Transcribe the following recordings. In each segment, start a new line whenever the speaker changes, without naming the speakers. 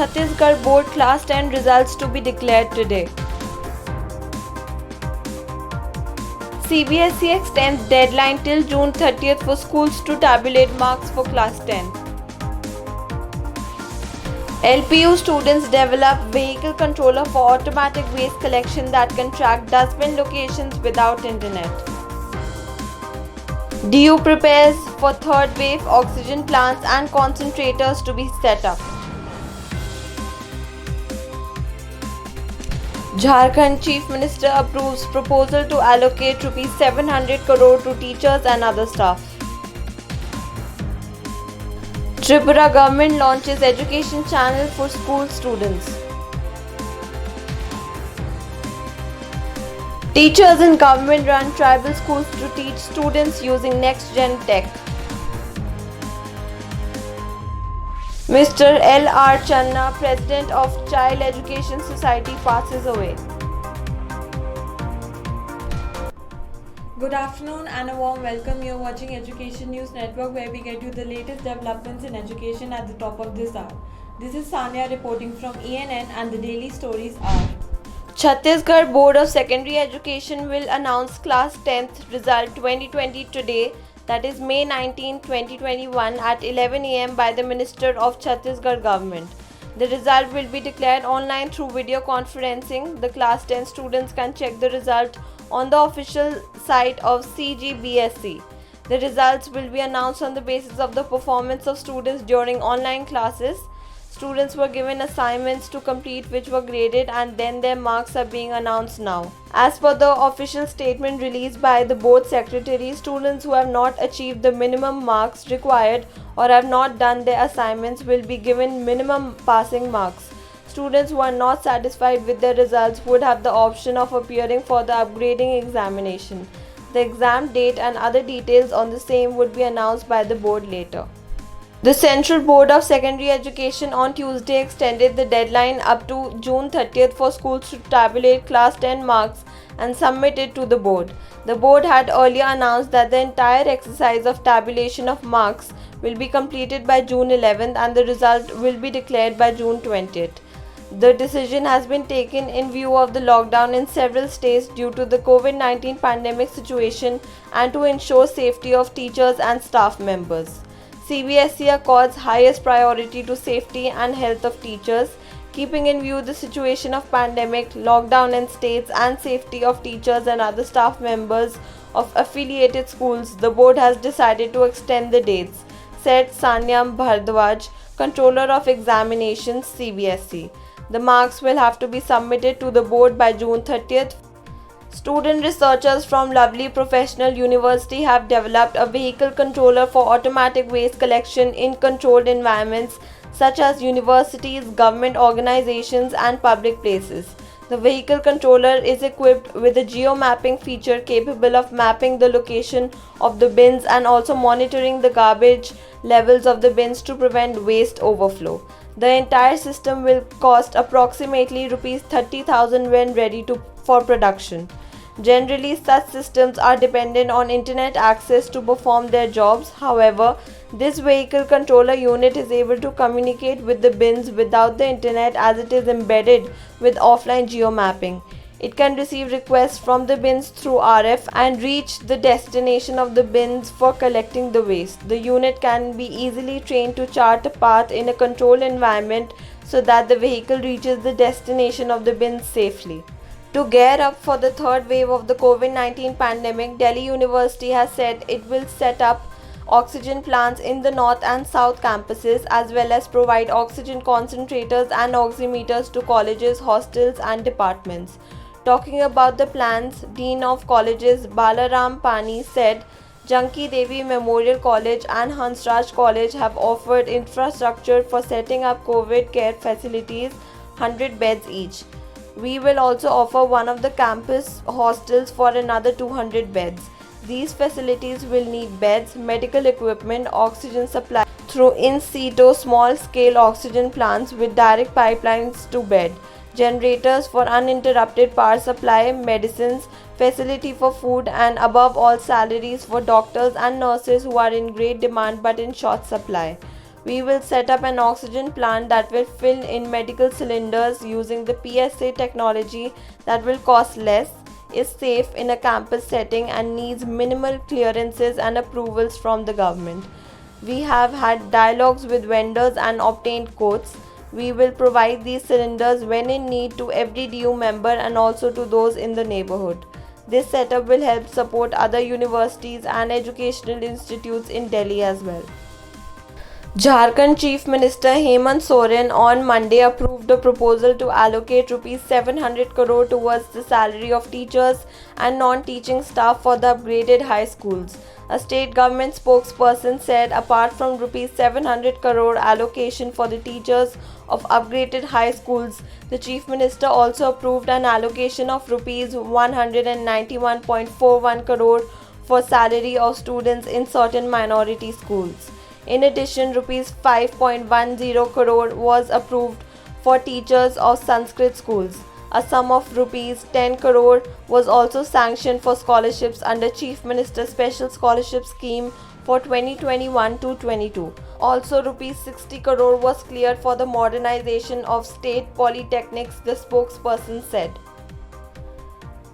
Chhattisgarh Board Class 10 results to be declared today. CBSE extends deadline till June 30th for schools to tabulate marks for Class 10. LPU students develop vehicle controller for automatic waste collection that can track dustbin locations without internet. DU prepares for third wave, oxygen plants and concentrators to be set up. Jharkhand Chief Minister approves proposal to allocate Rs 700 crore to teachers and other staff. Tripura government launches education channel for school students. Teachers in government-run tribal schools to teach students using next-gen tech. Mr. L.R. Channa, President of Child Education Society, passes away. Good afternoon and a warm welcome. You are watching Education News Network, where we get you the latest developments in education at the top of this hour. This is Sanya reporting from ENN, and the daily stories are: Chhattisgarh Board of Secondary Education will announce Class 10th result 2020 today, that is May 19, 2021 at 11 am by the Minister of Chhattisgarh Government. The result will be declared online through video conferencing. The Class 10 students can check the result on the official site of CGBSE. The results will be announced on the basis of the performance of students during online classes. Students were given assignments to complete which were graded, and then their marks are being announced now. As per the official statement released by the board secretary, students who have not achieved the minimum marks required or have not done their assignments will be given minimum passing marks. Students who are not satisfied with their results would have the option of appearing for the upgrading examination. The exam date and other details on the same would be announced by the board later. The Central Board of Secondary Education on Tuesday extended the deadline up to June 30th for schools to tabulate Class 10 marks and submit it to the board. The board had earlier announced that the entire exercise of tabulation of marks will be completed by June 11th and the result will be declared by June 20th. The decision has been taken in view of the lockdown in several states due to the COVID-19 pandemic situation and to ensure safety of teachers and staff members. CBSE accords highest priority to safety and health of teachers. Keeping in view the situation of pandemic, lockdown in states and safety of teachers and other staff members of affiliated schools, the board has decided to extend the dates, said Sanyam Bhardwaj, Controller of Examinations, CBSE. The marks will have to be submitted to the board by June 30th. Student researchers from Lovely Professional University have developed a vehicle controller for automatic waste collection in controlled environments such as universities, government organizations, and public places. The vehicle controller is equipped with a geo-mapping feature capable of mapping the location of the bins and also monitoring the garbage levels of the bins to prevent waste overflow. The entire system will cost approximately Rs 30,000 when ready for production. Generally, such systems are dependent on internet access to perform their jobs. However, this vehicle controller unit is able to communicate with the bins without the internet, as it is embedded with offline geomapping. It can receive requests from the bins through RF and reach the destination of the bins for collecting the waste. The unit can be easily trained to chart a path in a controlled environment so that the vehicle reaches the destination of the bins safely. To gear up for the third wave of the COVID-19 pandemic, Delhi University has said it will set up oxygen plants in the north and south campuses, as well as provide oxygen concentrators and oximeters to colleges, hostels and departments. Talking about the plans, Dean of Colleges Balaram Pani said Janki Devi Memorial College and Hansraj College have offered infrastructure for setting up COVID care facilities, 100 beds each. We will also offer one of the campus hostels for another 200 beds. These facilities will need beds, medical equipment, oxygen supply through in situ small-scale oxygen plants with direct pipelines to bed, generators for uninterrupted power supply, medicines, facility for food, and above all salaries for doctors and nurses who are in great demand but in short supply.
We will set up an oxygen plant that will fill in medical cylinders using the PSA technology that will cost less, is safe in a campus setting, and needs minimal clearances and approvals from the government. We have had dialogues with vendors and obtained quotes. We will provide these cylinders when in need to every DU member and also to those in the neighborhood. This setup will help support other universities and educational institutes in Delhi as well. Jharkhand Chief Minister Hemant Soren on Monday approved a proposal to allocate Rs 700 crore towards the salary of teachers and non-teaching staff for the upgraded high schools. A state government spokesperson said apart from Rs 700 crore allocation for the teachers of upgraded high schools, the Chief Minister also approved an allocation of Rs 191.41 crore for salary of students in certain minority schools. In addition, Rs 5.10 crore was approved for teachers of Sanskrit schools. A sum of Rs 10 crore was also sanctioned for scholarships under Chief Minister's Special Scholarship Scheme for 2021-22. Also, Rs 60 crore was cleared for the modernization of state polytechnics, the spokesperson said.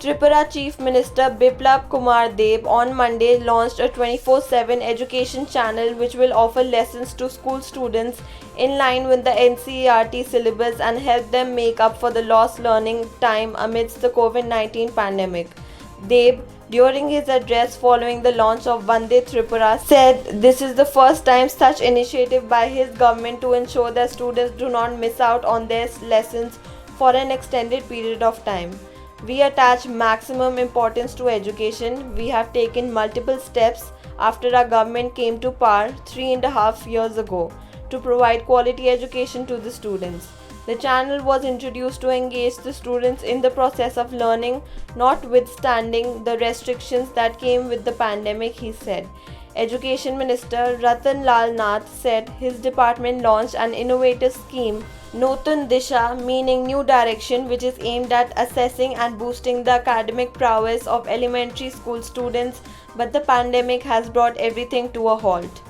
Tripura Chief Minister Biplab Kumar Deb on Monday launched a 24/7 education channel which will offer lessons to school students in line with the NCERT syllabus and help them make up for the lost learning time amidst the COVID-19 pandemic. Deb, during his address following the launch of Vande Tripura, said this is the first time such initiative by his government to ensure that students do not miss out on their lessons for an extended period of time. We attach maximum importance to education. We have taken multiple steps after our government came to power 3.5 years ago to provide quality education to the students. The channel was introduced to engage the students in the process of learning, notwithstanding the restrictions that came with the pandemic, he said. Education Minister Ratan Lal Nath said his department launched an innovative scheme, Notun Disha, meaning new direction, which is aimed at assessing and boosting the academic prowess of elementary school students, but the pandemic has brought everything to a halt.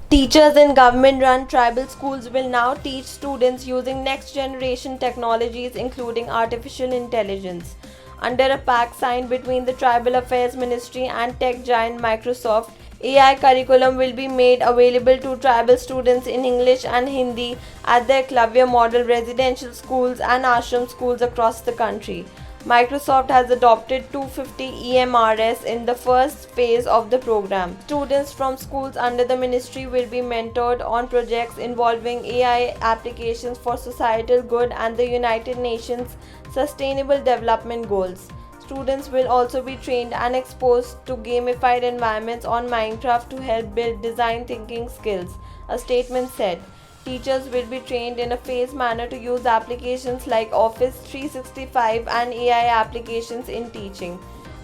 Teachers in government-run tribal schools will now teach students using next-generation technologies including artificial intelligence. Under a pact signed between the Tribal Affairs Ministry and tech giant Microsoft, AI curriculum will be made available to tribal students in English and Hindi at their Eklavya model residential schools and ashram schools across the country. Microsoft has adopted 250 EMRS in the first phase of the program. Students from schools under the ministry will be mentored on projects involving AI applications for societal good and the United Nations Sustainable Development Goals. Students will also be trained and exposed to gamified environments on Minecraft to help build design thinking skills, a statement said. Teachers will be trained in a phased manner to use applications like Office 365 and AI applications in teaching.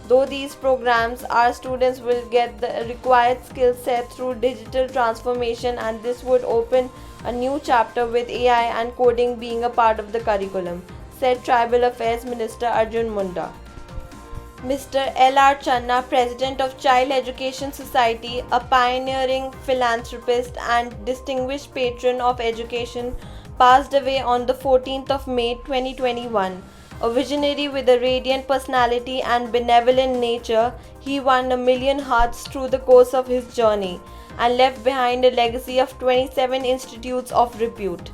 Though these programs, our students will get the required skill set through digital transformation, and this would open a new chapter with AI and coding being a part of the curriculum, said Tribal Affairs Minister Arjun Munda. Mr. L.R. Channa, President of Child Education Society, a pioneering philanthropist and distinguished patron of education, passed away on the 14th of May 2021. A visionary with a radiant personality and benevolent nature, he won 1 million hearts through the course of his journey and left behind a legacy of 27 institutes of repute.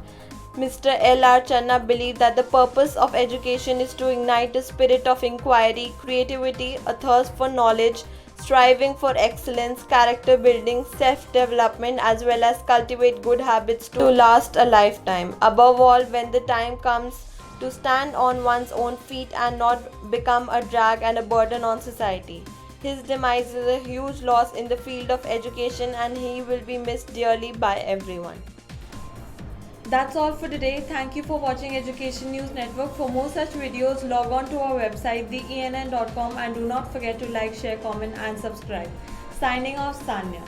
Mr. L.R. Channa believed that the purpose of education is to ignite a spirit of inquiry, creativity, a thirst for knowledge, striving for excellence, character building, self-development, as well as cultivate good habits to last a lifetime. Above all, when the time comes to stand on one's own feet and not become a drag and a burden on society. His demise is a huge loss in the field of education and he will be missed dearly by everyone.
That's all for today. Thank you for watching Education News Network. For more such videos, log on to our website theenn.com and do not forget to like, share, comment and subscribe. Signing off, Sanya.